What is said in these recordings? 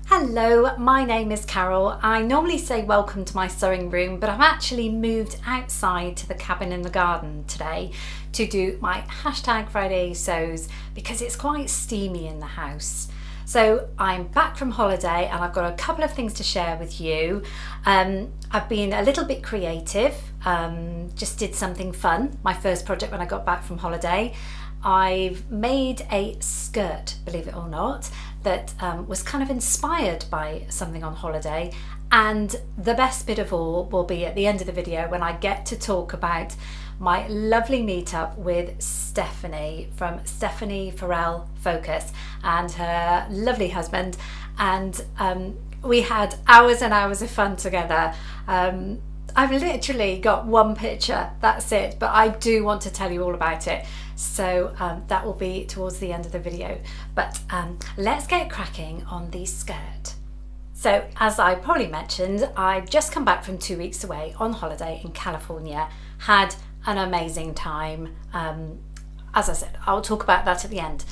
Hello, my name is Carole. I normally say welcome to my sewing room, but I've actually moved outside to the cabin in the garden today to do my #FridaySews because it's quite steamy in the house. So I'm back from holiday and I've got a couple of things to share with you. I've been a little bit creative, just did something fun, my first project when I got back from holiday. I've made a skirt, believe it or not, that was kind of inspired by something on holiday, and the best bit of all will be at the end of the video when I get to talk about my lovely meetup with Stephanie from Stephanie Farrell Focus and her lovely husband, and we had hours and hours of fun together. I've literally got one picture, that's it, but I do want to tell you all about it. So that will be towards the end of the video. But let's get cracking on the skirt. So as I probably mentioned, I've just come back from 2 weeks away on holiday in California. Had an amazing time. As I said, I'll talk about that at the end.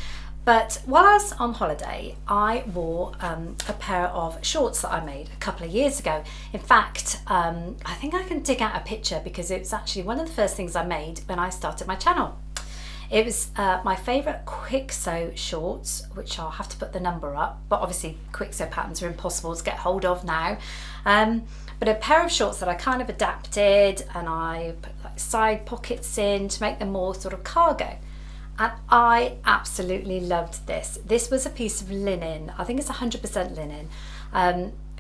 But while I was on holiday, I wore a pair of shorts that I made a couple of years ago. In fact, I think I can dig out a picture because it's actually one of the first things I made when I started my channel. It was my favourite quick sew shorts, which I'll have to put the number up, but obviously quick sew patterns are impossible to get hold of now. But a pair of shorts that I kind of adapted, and I put like side pockets in to make them more sort of cargo. And I absolutely loved this. This was a piece of linen. I think it's 100% linen.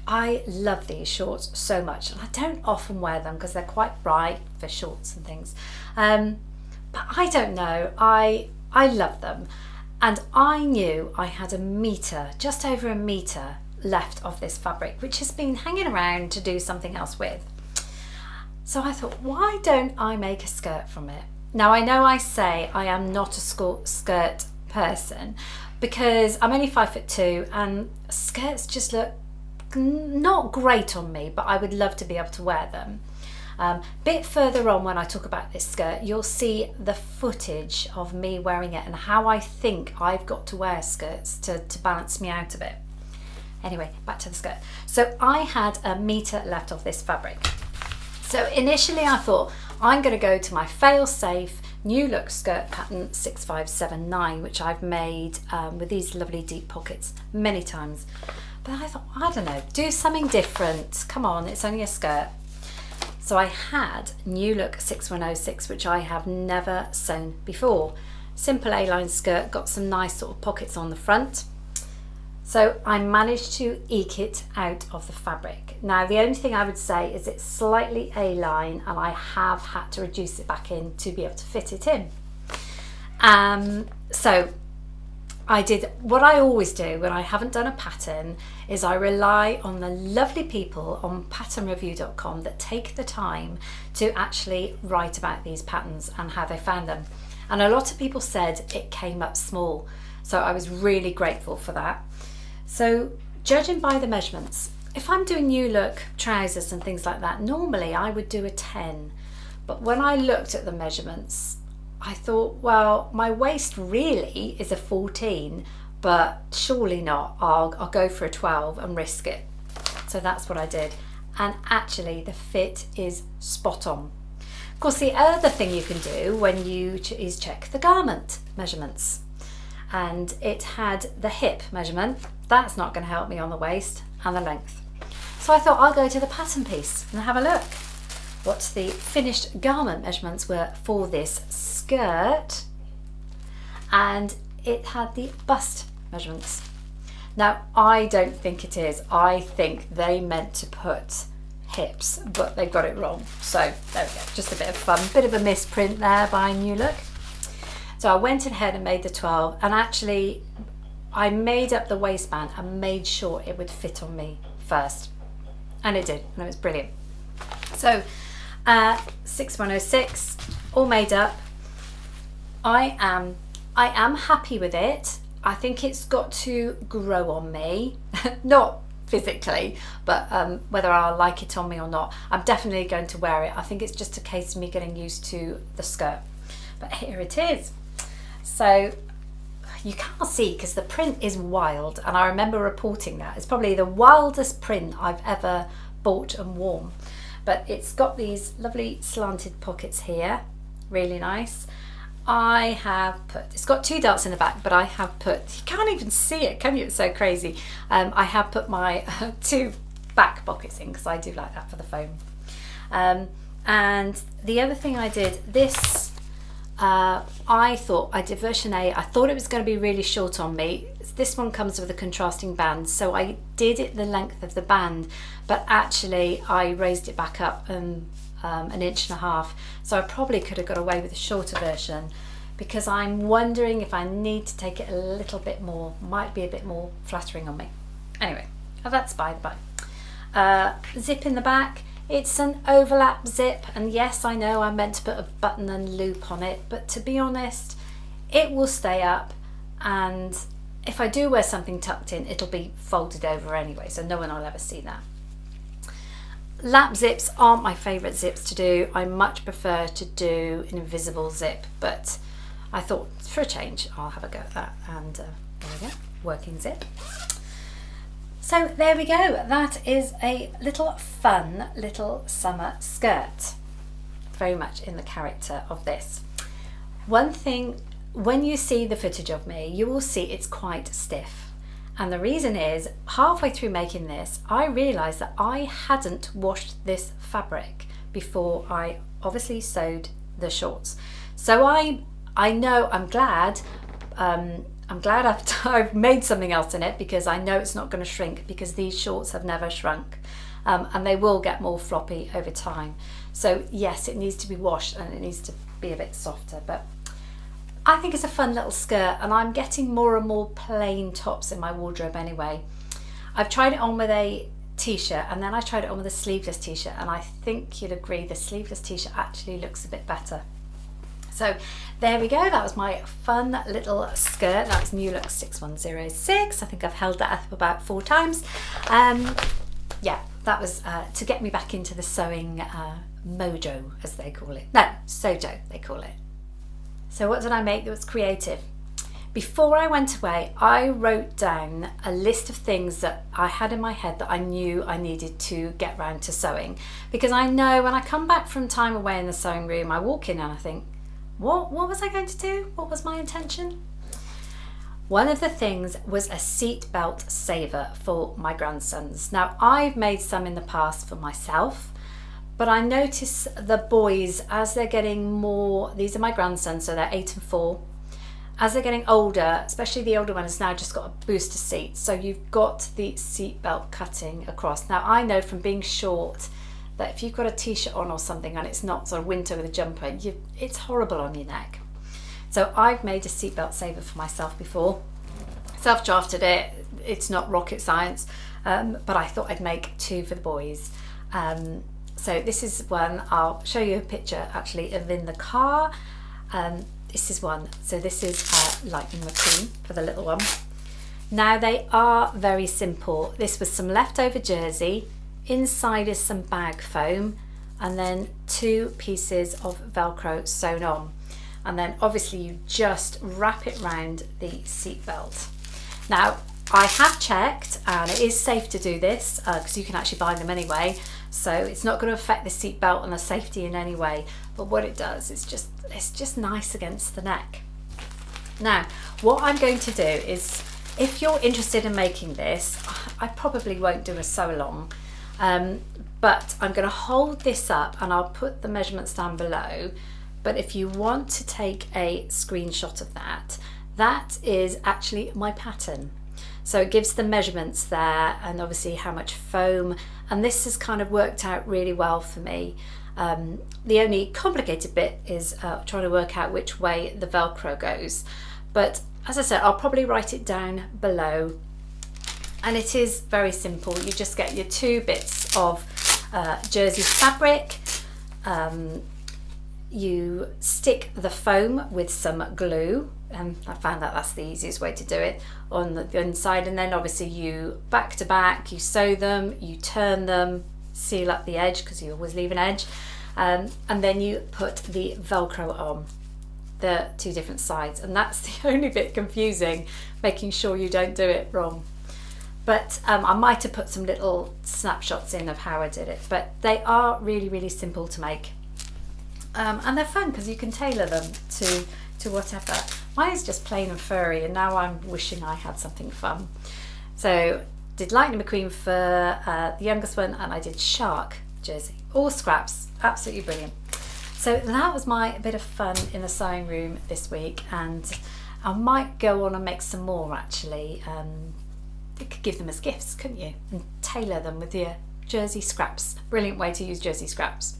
I love these shorts so much, and I don't often wear them because they're quite bright for shorts and things. But I don't know, I love them. And I knew I had a metre, just over a metre left of this fabric, which has been hanging around to do something else with. So I thought, why don't I make a skirt from it? Now I know I say I am not a skirt person because I'm only 5'2" and skirts just look not great on me, but I would love to be able to wear them. Bit further on when I talk about this skirt, you'll see the footage of me wearing it and how I think I've got to wear skirts to balance me out a bit. Anyway, back to the skirt. So I had a metre left of this fabric. So initially I thought I'm going to go to my fail-safe new look skirt pattern 6579, which I've made with these lovely deep pockets many times. But I thought, I don't know, do something different. Come on, it's only a skirt. So I had New Look 6106, which I have never sewn before. Simple A-line skirt, got some nice sort of pockets on the front. So I managed to eke it out of the fabric. Now the only thing I would say is it's slightly A-line and I have had to reduce it back in to be able to fit it in. So I did what I always do when I haven't done a pattern, is I rely on the lovely people on patternreview.com that take the time to actually write about these patterns and how they found them. And a lot of people said it came up small, so I was really grateful for that. So judging by the measurements, if I'm doing new look trousers and things like that, normally I would do a 10, but when I looked at the measurements, I thought, well, my waist really is a 14, but surely not. I'll go for a 12 and risk it. So that's what I did. And actually the fit is spot on. Of course, the other thing you can do when you is check the garment measurements. And it had the hip measurement. That's not going to help me on the waist, and the length. So I thought I'll go to the pattern piece and have a look what the finished garment measurements were for this skirt, and it had the bust measurements. Now I don't think it is. I think they meant to put hips, but they got it wrong. So there we go, just a bit of fun, bit of a misprint there by New Look. So I went ahead and made the 12, and actually I made up the waistband and made sure it would fit on me first, and it did, and it was brilliant. So 6106, all made up. I am happy with it. I think it's got to grow on me, not physically, but whether I'll like it on me or not, I'm definitely going to wear it. I think it's just a case of me getting used to the skirt. But here it is. So you can't see because the print is wild, and I remember reporting that. It's probably the wildest print I've ever bought and worn. But it's got these lovely slanted pockets here, really nice. I have put, it's got 2 darts in the back, but I have put, you can't even see it, can you? It's so crazy. I have put my 2 back pockets in because I do like that for the foam. And the other thing I did, this, I thought I did version A. I thought it was going to be really short on me. This one comes with a contrasting band, so I did it the length of the band, but actually I raised it back up an inch and a half, so I probably could have got away with a shorter version, because I'm wondering if I need to take it a little bit more, might be a bit more flattering on me. Anyway, that's by the by. Zip in the back. It's an overlap zip, and yes, I know I meant to put a button and loop on it, but to be honest, it will stay up, and if I do wear something tucked in, it'll be folded over anyway, so no one will ever see that. Lap zips aren't my favourite zips to do. I much prefer to do an invisible zip, but I thought for a change I'll have a go at that, and there we go, working zip. So there we go, that is a little fun little summer skirt, very much in the character of this. One thing, when you see the footage of me, you will see it's quite stiff. And the reason is, halfway through making this, I realised that I hadn't washed this fabric before I obviously sewed the shorts. So I know, I'm glad I've made something else in it, because I know it's not going to shrink, because these shorts have never shrunk, and they will get more floppy over time. So yes, it needs to be washed and it needs to be a bit softer, but I think it's a fun little skirt, and I'm getting more and more plain tops in my wardrobe anyway. I've tried it on with a t-shirt, and then I tried it on with a sleeveless t-shirt, and I think you'd agree the sleeveless t-shirt actually looks a bit better. So there we go, that was my fun little skirt. That was New Look 6106. I think I've held that up about 4 times. Yeah, that was to get me back into the sewing mojo, as they call it. No, sojo they call it. So what did I make that was creative? Before I went away, I wrote down a list of things that I had in my head that I knew I needed to get round to sewing, because I know when I come back from time away in the sewing room, I walk in and I think, what was I going to do? What was my intention? One of the things was a seat belt saver for my grandsons. Now, I've made some in the past for myself, but I notice the boys, as they're getting more, these are my grandsons, so they're 8 and 4. As they're getting older, especially the older one has now just got a booster seat, so you've got the seat belt cutting across. Now, I know from being short that if you've got a t-shirt on or something and it's not sort of winter with a jumper, it's horrible on your neck. So I've made a seatbelt saver for myself before. Self-drafted it, it's not rocket science, but I thought I'd make 2 for the boys. So this is one, I'll show you a picture actually of in the car. This is one, so this is Lightning McQueen for the little one. Now they are very simple. This was some leftover jersey, inside is some bag foam, and then 2 pieces of Velcro sewn on. And then obviously you just wrap it round the seat belt. Now I have checked, and it is safe to do this because you can actually buy them anyway, so it's not going to affect the seat belt and the safety in any way. But what it does is it's just nice against the neck. Now what I'm going to do is, if you're interested in making this, I probably won't do a sew along, but I'm going to hold this up and I'll put the measurements down below. But if you want to take a screenshot of that, that is actually my pattern. So it gives the measurements there, and obviously how much foam, and this has kind of worked out really well for me. The only complicated bit is trying to work out which way the Velcro goes. But as I said, I'll probably write it down below. And it is very simple. You just get your 2 bits of jersey fabric. You stick the foam with some glue, and I found that that's the easiest way to do it, on the inside, and then obviously you back to back, you sew them, you turn them, seal up the edge because you always leave an edge, and then you put the Velcro on. the two different sides, and that's the only bit confusing, making sure you don't do it wrong. But I might have put some little snapshots in of how I did it, but they are really, really simple to make. And they're fun because you can tailor them to whatever. Mine is just plain and furry, and now I'm wishing I had something fun. So did Lightning McQueen for the youngest one, and I did Shark jersey, all scraps, absolutely brilliant. So that was my bit of fun in the sewing room this week, and I might go on and make some more actually. You could give them as gifts, couldn't you? And tailor them with your jersey scraps. Brilliant way to use jersey scraps.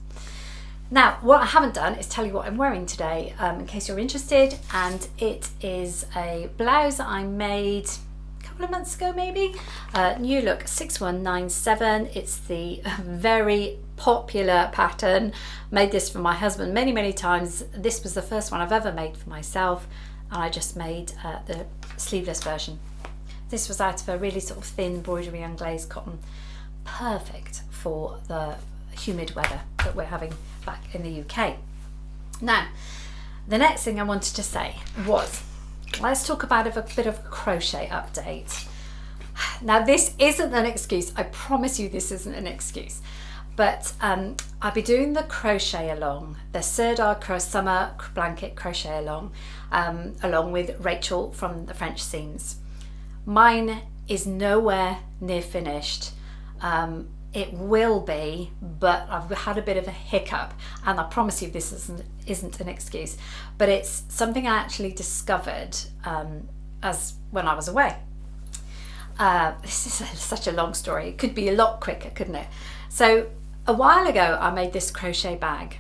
Now, what I haven't done is tell you what I'm wearing today, in case you're interested, and it is a blouse I made a couple of months ago maybe. New Look 6197. It's the very popular pattern. Made this for my husband many, many times. This was the first one I've ever made for myself, and I just made the sleeveless version. This was out of a really sort of thin embroidery unglaze cotton, perfect for the humid weather that we're having back in the UK. Now, the next thing I wanted to say was, let's talk about a bit of a crochet update. Now, this isn't an excuse. I promise you this isn't an excuse. But I'll be doing the crochet along, the Serdar Summer Blanket Crochet along, along with Rachel from the French Seams. Mine is nowhere near finished. It will be, but I've had a bit of a hiccup, and I promise you this isn't an excuse, but it's something I actually discovered as when I was away. This is such a long story. It could be a lot quicker, couldn't it? So a while ago I made this crochet bag.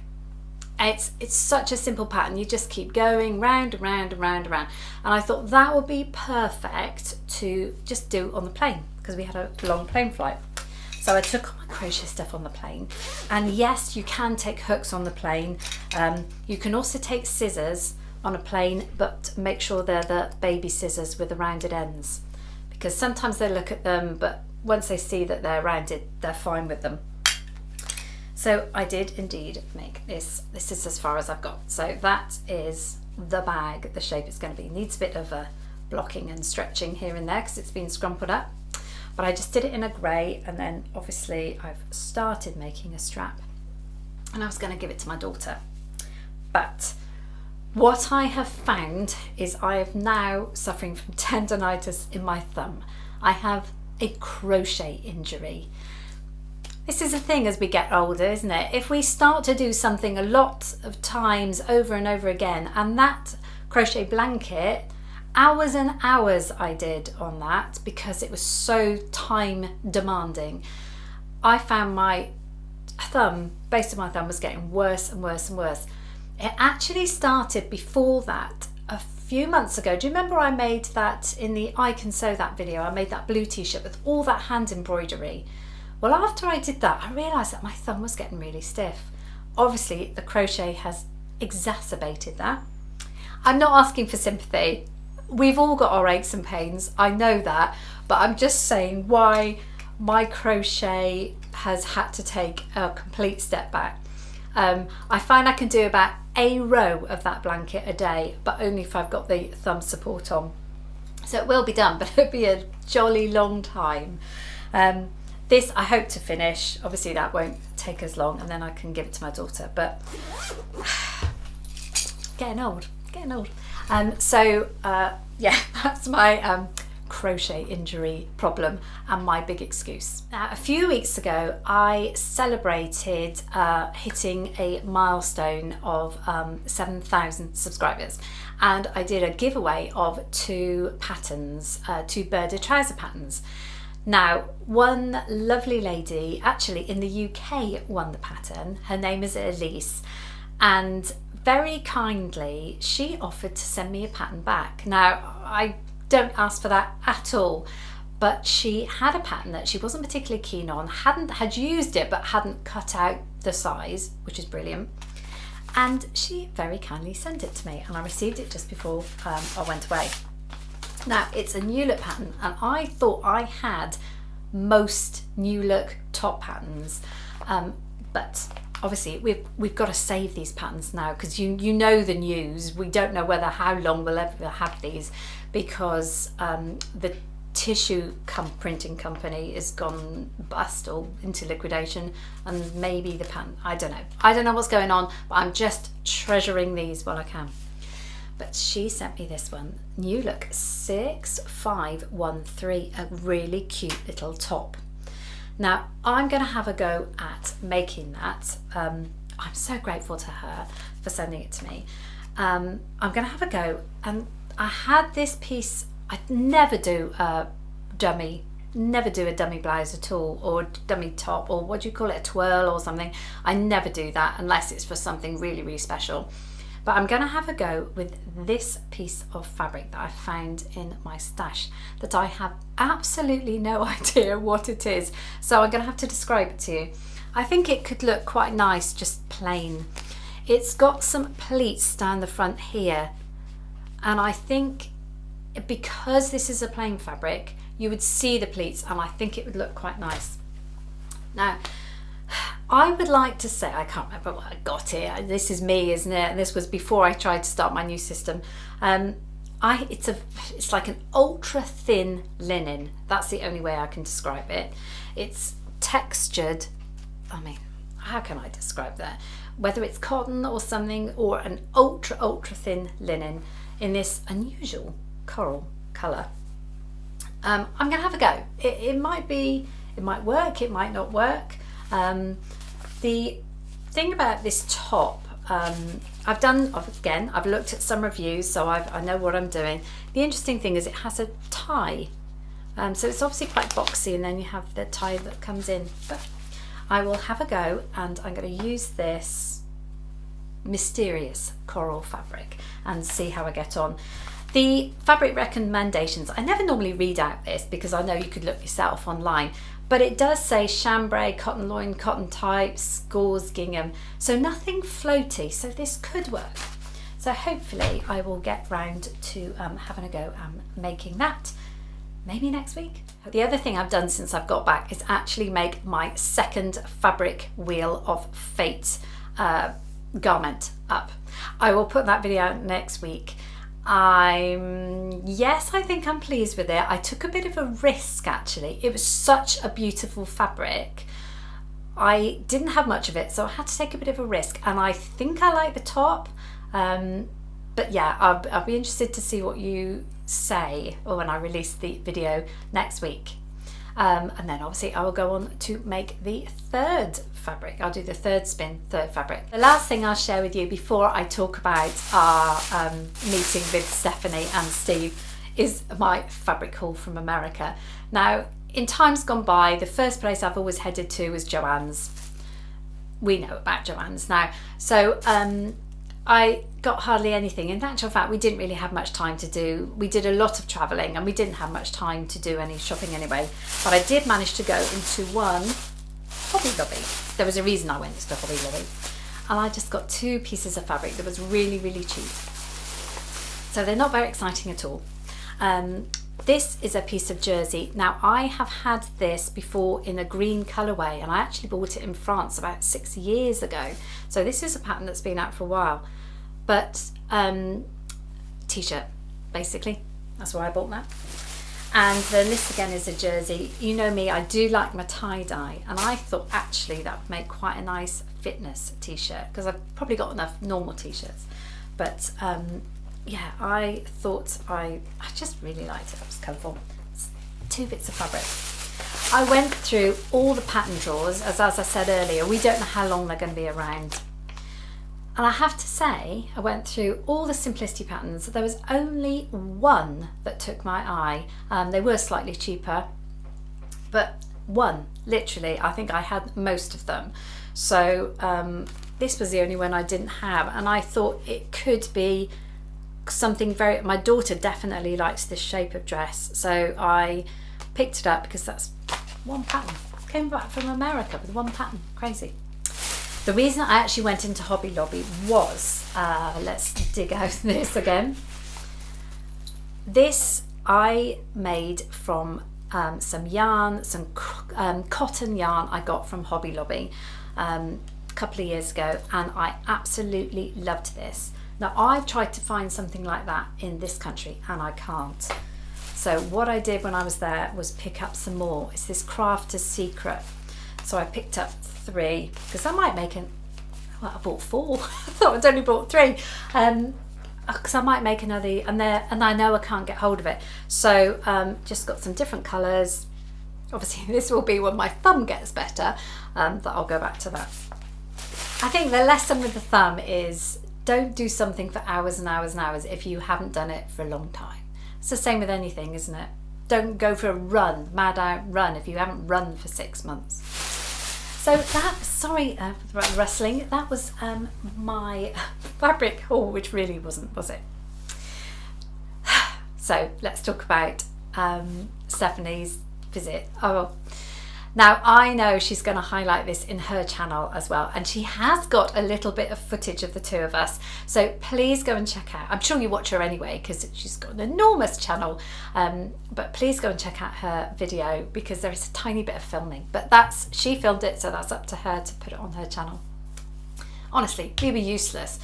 It's such a simple pattern. You just keep going round and round and round and round, and I thought that would be perfect to just do on the plane because we had a long plane flight. So I took all my crochet stuff on the plane, and yes, you can take hooks on the plane. You can also take scissors on a plane, but make sure they're the baby scissors with the rounded ends, because sometimes they look at them, but once they see that they're rounded, they're fine with them. So I did indeed make this. This is as far as I've got. So that is the bag, the shape it's going to be. Needs a bit of a blocking and stretching here and there because it's been scrumpled up. But I just did it in a grey, and then obviously I've started making a strap, and I was going to give it to my daughter. But what I have found is I am now suffering from tendonitis in my thumb. I have a crochet injury. This is a thing as we get older, isn't it? If we start to do something a lot of times over and over again, and that crochet blanket, hours and hours I did on that because it was so time demanding. I found my thumb, base of my thumb, was getting worse and worse and worse. It actually started before that a few months ago. Do you remember I made that in the I Can Sew That video? I made that blue t-shirt with all that hand embroidery. Well, after I did that, I realised that my thumb was getting really stiff. Obviously, the crochet has exacerbated that. I'm not asking for sympathy. We've all got our aches and pains, I know that, but I'm just saying why my crochet has had to take a complete step back. I find I can do about a row of that blanket a day, but only if I've got the thumb support on. So it will be done, but it'll be a jolly long time. This I hope to finish. Obviously that won't take as long, and then I can give it to my daughter, but getting old. Yeah, that's my crochet injury problem and my big excuse. Now, a few weeks ago I celebrated hitting a milestone of 7,000 subscribers, and I did a giveaway of two patterns, two birded trouser patterns. Now, one lovely lady actually in the UK won the pattern. Her name is Elise, and very kindly she offered to send me a pattern back. Now, I don't ask for that at all, but she had a pattern that she wasn't particularly keen on, had used it but hadn't cut out the size, which is brilliant, and she very kindly sent it to me, and I received it just before I went away. Now, it's a New Look pattern, and I thought I had most New Look top patterns, but obviously we've got to save these patterns now, because you know the news. We don't know how long we'll ever have these, because the tissue printing company is gone bust or into liquidation, and maybe the pattern, I don't know what's going on, but I'm just treasuring these while I can. But she sent me this one, New Look 6513, a really cute little top. Now I'm going to have a go at making that. I'm so grateful to her for sending it to me. I'm going to have a go, and I had this piece. I'd never do a dummy blouse at all, or dummy top, or what do you call it, a twirl or something. I never do that unless it's for something really, really special. But I'm going to have a go with this piece of fabric that I found in my stash that I have absolutely no idea what it is. So I'm going to have to describe it to you. I think it could look quite nice just plain. It's got some pleats down the front here, and I think because this is a plain fabric, you would see the pleats, and I think it would look quite nice. Now, I would like to say, I can't remember what I got here. This is me, isn't it? And this was before I tried to start my new system. It's like an ultra thin linen. That's the only way I can describe it. It's textured. I mean, how can I describe that? Whether it's cotton or something, or an ultra thin linen in this unusual coral colour. I'm going to have a go. It might work, it might not work. The thing about this top, I've looked at some reviews, so I know what I'm doing. The interesting thing is it has a tie, so it's obviously quite boxy, and then you have the tie that comes in. But I will have a go, and I'm going to use this mysterious coral fabric and see how I get on. The fabric recommendations, I never normally read out this because I know you could look yourself online, but it does say chambray, cotton loin, cotton types, gauze, gingham, so nothing floaty, so this could work. So hopefully I will get round to having a go and making that maybe next week. The other thing I've done since I've got back is actually make my second fabric wheel of fate garment up. I will put that video out next week. I think I'm pleased with it. I took a bit of a risk actually. It was such a beautiful fabric. I didn't have much of it, so I had to take a bit of a risk, and I think I like the top. But yeah, I'll be interested to see what you say when I release the video next week. And then obviously I will go on to make the third fabric. I'll do the third fabric. The last thing I'll share with you before I talk about our meeting with Stephanie and Steve is my fabric haul from America. Now, in times gone by, the first place I've always headed to was Joann's. We know about Joann's now. So I got hardly anything. In actual fact, we didn't really have much time to do. We did a lot of travelling, and we didn't have much time to do any shopping anyway. But I did manage to go into one Hobby Lobby. There was a reason I went to Hobby Lobby. And I just got 2 pieces of fabric that was really, really cheap. So they're not very exciting at all. This is a piece of jersey. Now, I have had this before in a green colourway, and I actually bought it in France about 6 years ago. So this is a pattern that's been out for a while. But t-shirt, basically. That's why I bought that. And then this again is a jersey. You know me, I do like my tie-dye, and I thought actually that would make quite a nice fitness t-shirt, because I've probably got enough normal t-shirts. But yeah, I thought I just really liked it. It was colourful. It's 2 bits of fabric. I went through all the pattern drawers, as I said earlier. We don't know how long they're going to be around. And I have to say, I went through all the Simplicity patterns. There was only one that took my eye. They were slightly cheaper, but one, literally. I think I had most of them. So this was the only one I didn't have. And I thought it could be something very, my daughter definitely likes this shape of dress. So I picked it up because that's one pattern. Came back from America with one pattern, crazy. The reason I actually went into Hobby Lobby was, let's dig out this again. This I made from some yarn, some cotton yarn I got from Hobby Lobby. couple of years ago and I absolutely loved this. Now I've tried to find something like that in this country and I can't. So what I did when I was there was pick up some more. It's this Crafter's Secret. So I picked up 3 because I might make well, I bought 4. I thought I'd only bought 3. Because I might make another, and I know I can't get hold of it. So just got some different colours. Obviously this will be when my thumb gets better, that I'll go back to that. I think the lesson with the thumb is don't do something for hours and hours and hours if you haven't done it for a long time. It's the same with anything, isn't it? Don't go for a run, mad out run, if you haven't run for 6 months. So that, sorry for the rustling, that was my fabric haul, which really wasn't, was it? So let's talk about Stephanie's visit. Oh, now I know she's going to highlight this in her channel as well, and she has got a little bit of footage of the 2 of us, so please go and check out. I'm sure you watch her anyway because she's got an enormous channel, but please go and check out her video because there is a tiny bit of filming, but she filmed it, so that's up to her to put it on her channel. Honestly, we were useless.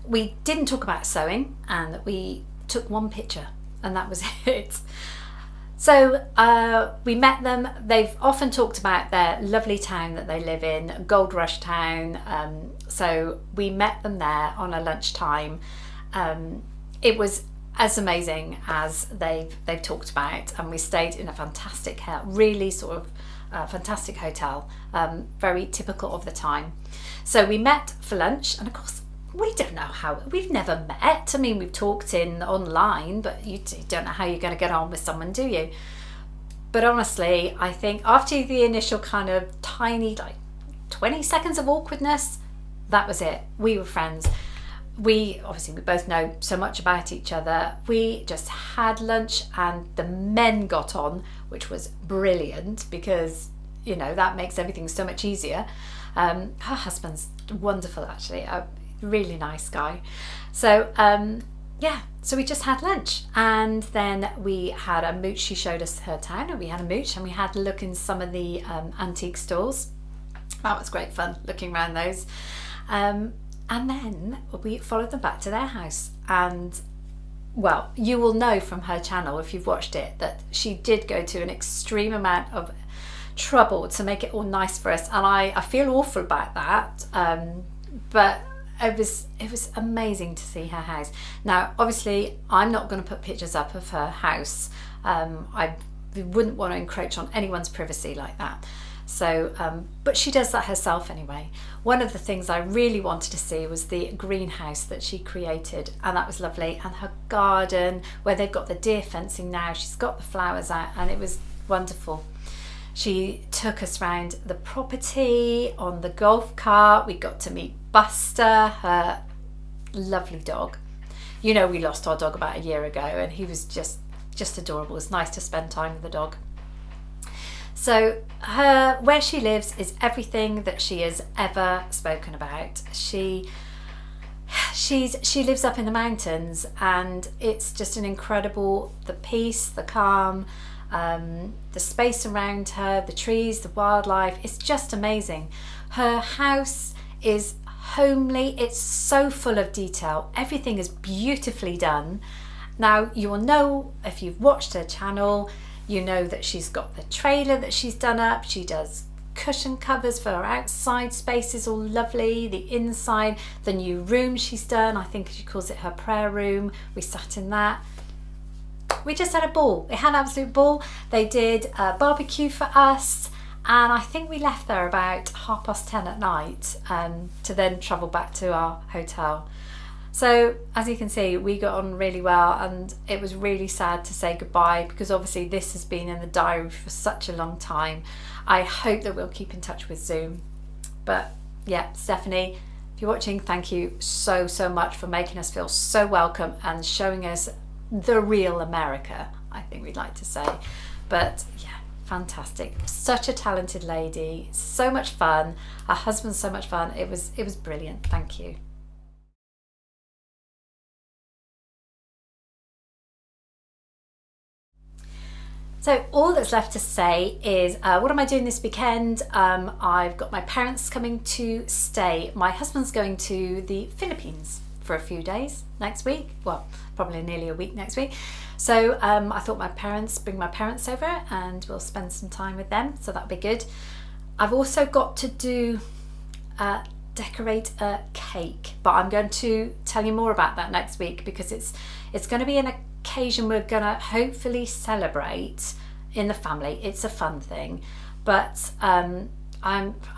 We didn't talk about sewing and we took 1 picture and that was it. So we met them. They've often talked about their lovely town that they live in, Gold Rush Town. So we met them there on a lunchtime. It was as amazing as they've talked about, and we stayed in a fantastic, really sort of fantastic hotel, very typical of the time. So we met for lunch, and of course we don't know how, we've never met. I mean, we've talked online, but you don't know how you're going to get on with someone, do you? But honestly, I think after the initial kind of tiny, like 20 seconds of awkwardness, that was it. We were friends. We both know so much about each other. We just had lunch and the men got on, which was brilliant because, you know, that makes everything so much easier. Her husband's wonderful, actually. Really nice guy. So yeah, so we just had lunch and then we had a mooch. She showed us her town and we had a mooch and we had a look in some of the antique stores. That was great fun looking around those. And then we followed them back to their house, and well, you will know from her channel if you've watched it that she did go to an extreme amount of trouble to make it all nice for us, and I feel awful about that, but it was amazing to see her house. Now obviously I'm not going to put pictures up of her house. I wouldn't want to encroach on anyone's privacy like that. So but she does that herself anyway. One of the things I really wanted to see was the greenhouse that she created, and that was lovely, and her garden where they've got the deer fencing now. She's got the flowers out and it was wonderful. She took us around the property on the golf cart. We got to meet Buster, her lovely dog. You know, we lost our dog about a year ago and he was just adorable. It was nice to spend time with the dog. So where she lives is everything that she has ever spoken about. She lives up in the mountains and it's just an incredible, the peace, the calm, the space around her, the trees, the wildlife. It's just amazing. Her house is homely. It's so full of detail. Everything is beautifully done. Now you will know if you've watched her channel, you know that she's got the trailer that she's done up. She does cushion covers for her outside spaces, all lovely. The inside, the new room she's done, I think she calls it her prayer room. We sat in that. We just had a ball. We had an absolute ball. They did a barbecue for us, and I think we left there about 10:30 at night to then travel back to our hotel. So as you can see, we got on really well, and it was really sad to say goodbye because obviously this has been in the diary for such a long time. I hope that we'll keep in touch with Zoom. But yeah, Stephanie, if you're watching, thank you so much for making us feel so welcome and showing us the real America, I think we'd like to say. But yeah, fantastic. Such a talented lady, so much fun. Her husband's so much fun. It was brilliant. Thank you. So all that's left to say is, what am I doing this weekend? I've got my parents coming to stay. My husband's going to the Philippines for a few days next week. Well, probably nearly a week next week. So I thought bring my parents over and we'll spend some time with them. So that'll be good. I've also got to do decorate a cake, but I'm going to tell you more about that next week because it's going to be an occasion we're going to hopefully celebrate in the family. It's a fun thing, but I'm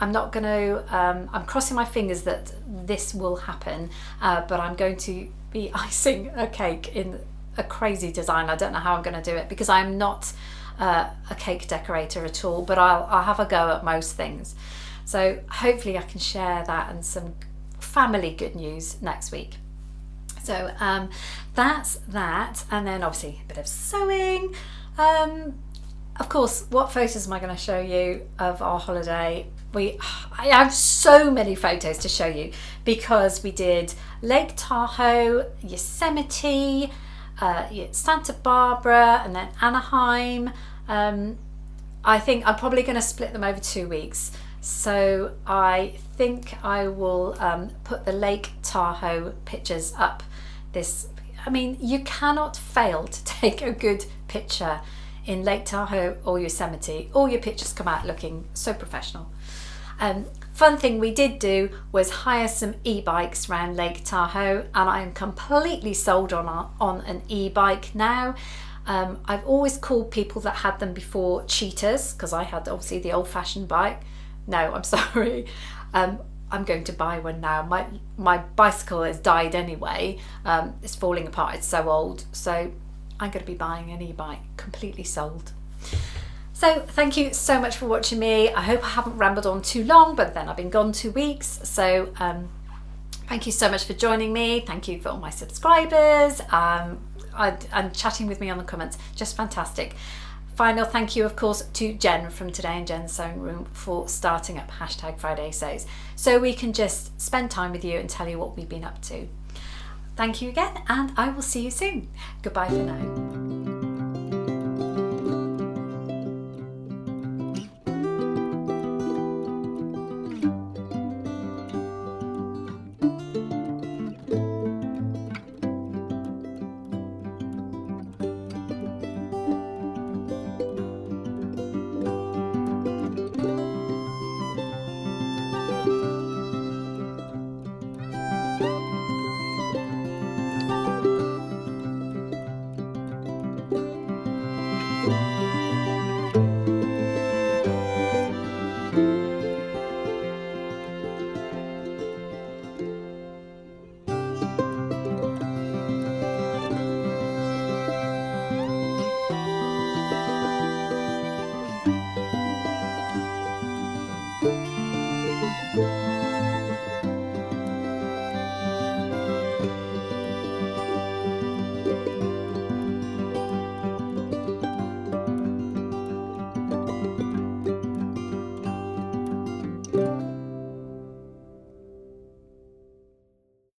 not going to I'm crossing my fingers that this will happen, but I'm going to be icing a cake in a crazy design. I don't know how I'm going to do it because I'm not a cake decorator at all, but I'll have a go at most things. So hopefully I can share that and some family good news next week. So that's that, and then obviously a bit of sewing. Of course, what photos am I going to show you of our holiday? I have so many photos to show you because we did Lake Tahoe, Yosemite, Santa Barbara, and then Anaheim. I think I'm probably going to split them over 2 weeks. So I think I will put the Lake Tahoe pictures up I mean, you cannot fail to take a good picture in Lake Tahoe or Yosemite. All your pictures come out looking so professional. Fun thing we did do was hire some e-bikes around Lake Tahoe, and I am completely sold on an e-bike now. I've always called people that had them before cheaters because I had obviously the old-fashioned bike. No, I'm sorry. I'm going to buy one now. My bicycle has died anyway. It's falling apart. It's so old. So I'm going to be buying an e-bike. Completely sold. So thank you so much for watching me. I hope I haven't rambled on too long, but then I've been gone 2 weeks. So thank you so much for joining me. Thank you for all my subscribers and chatting with me on the comments. Just fantastic. Final thank you, of course, to Jen from Today in Jen's Sewing Room for starting up #FridaySews, so we can just spend time with you and tell you what we've been up to. Thank you again, and I will see you soon. Goodbye for now.